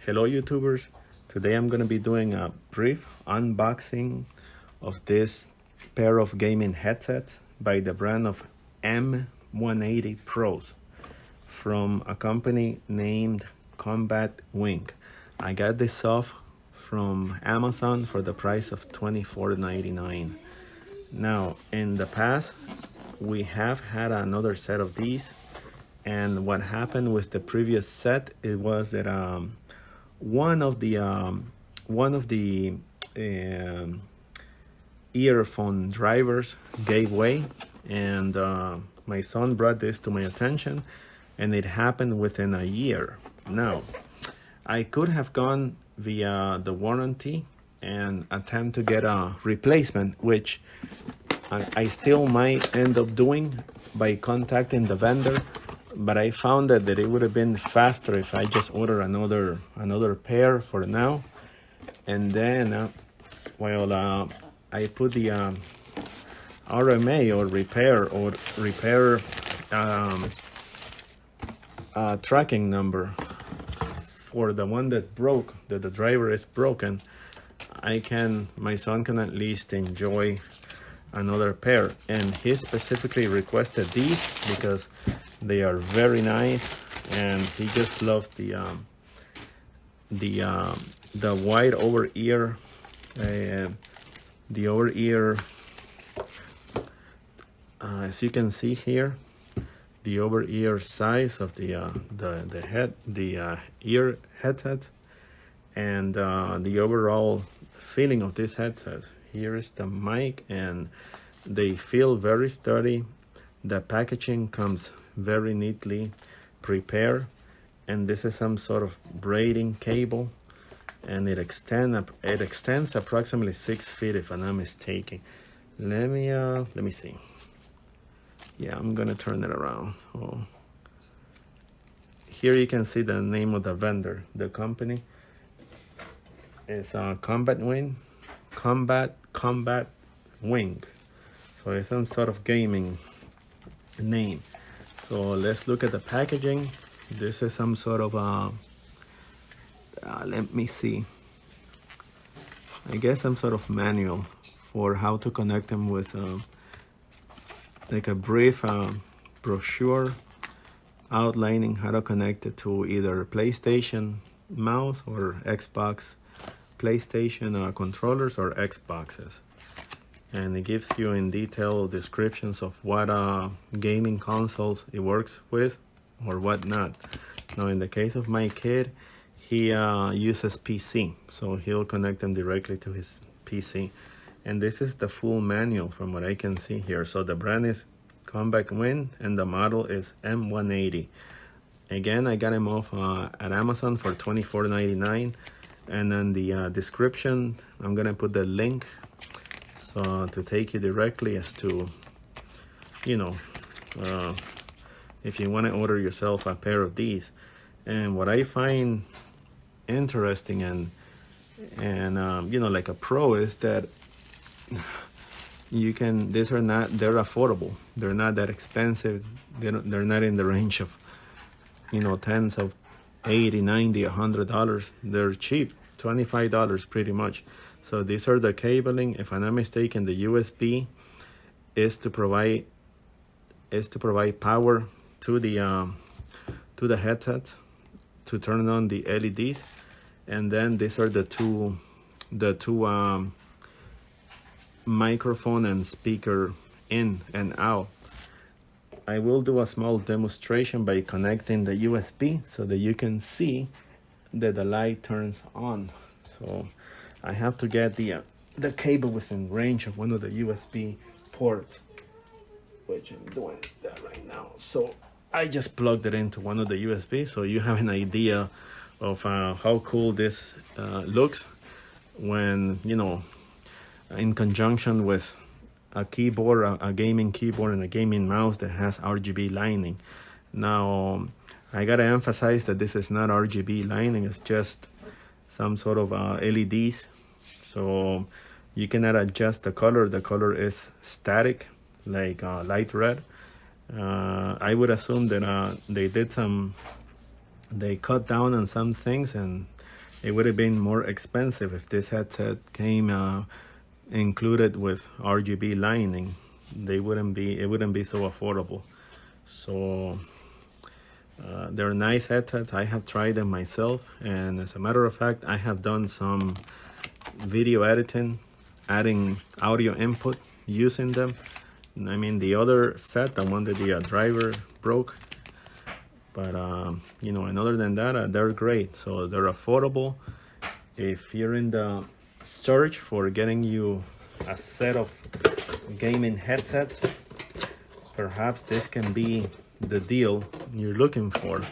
Hello YouTubers, today I'm going to be doing a brief unboxing of this pair of gaming headsets by the brand of M180 Pros from a company named Combat Wing. I got this off from Amazon for the price of $24.99. Now in the past we have had another set of these, and what happened with the previous set, it was that one of the earphone drivers gave way, and my son brought this to my attention, and it happened within a year. Now I could have gone via the warranty and attempt to get a replacement, which I still might end up doing by contacting the vendor, but I found that it would have been faster if I just order another pair for now, and then while I put the RMA or repair tracking number for the one that broke, that the driver is broken, my son can at least enjoy another pair. And he specifically requested these because they are very nice, and he just loves the wide over ear, the over ear, as you can see here, the over ear size of the ear headset, and the overall feeling of this headset. Here is the mic, and they feel very sturdy. The packaging comes very neatly prepared, and this is some sort of braiding cable, and it extends approximately 6 feet if I'm not mistaken. Let me see. Yeah, I'm gonna turn it around. So here you can see the name of the vendor. The company is Combat Wing. So it's some sort of gaming name. So let's look at the packaging. This is some sort of let me see, I guess some sort of manual for how to connect them with like a brief brochure outlining how to connect it to either PlayStation mouse or Xbox, PlayStation controllers or Xboxes. And it gives you in detail descriptions of what gaming consoles it works with or what not. Now in the case of my kid, he uses PC, so he'll connect them directly to his PC. And this is the full manual from what I can see here. So the brand is Combat Wing and the model is M180. Again, I got him off at Amazon for $24.99. And then the description, I'm gonna put the link so to take you directly as to, you know, if you want to order yourself a pair of these. And what I find interesting and you know, like a pro, is that they're affordable. They're not that expensive. They're not in the range of, you know, tens of $80, $90, $100. They're cheap, $25 pretty much. So these are the cabling. If I'm not mistaken, the USB is to provide power to the headset to turn on the LEDs, and then these are the two microphone and speaker in and out. I will do a small demonstration by connecting the USB so that you can see that the light turns on. So I have to get the cable within range of one of the USB ports, which I'm doing that right now. So I just plugged it into one of the USB, so you have an idea of how cool this looks when, you know, in conjunction with a keyboard, a gaming keyboard and a gaming mouse that has RGB lining. Now I gotta emphasize that this is not RGB lining, it's just some sort of LEDs. So you cannot adjust the color. The color is static, like light red. I would assume that they cut down on some things, and it would have been more expensive if this headset came included with RGB lining. It wouldn't be so affordable. So they're nice headsets. I have tried them myself, and as a matter of fact, I have done some video editing, adding audio input using them. I mean, the other set, the one that the driver broke, but you know, and other than that, they're great. So they're affordable. If you're in the search for getting you a set of gaming headsets, perhaps this can be the deal you're looking for.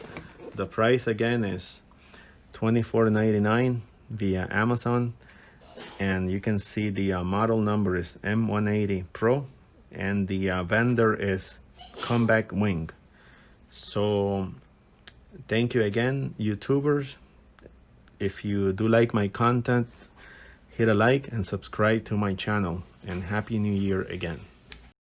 The price again is $24.99 via Amazon, and you can see the model number is M180 Pro, and the vendor is Comeback Wing. So thank you again, YouTubers. If you do like my content, hit a like and subscribe to my channel, and Happy New Year again.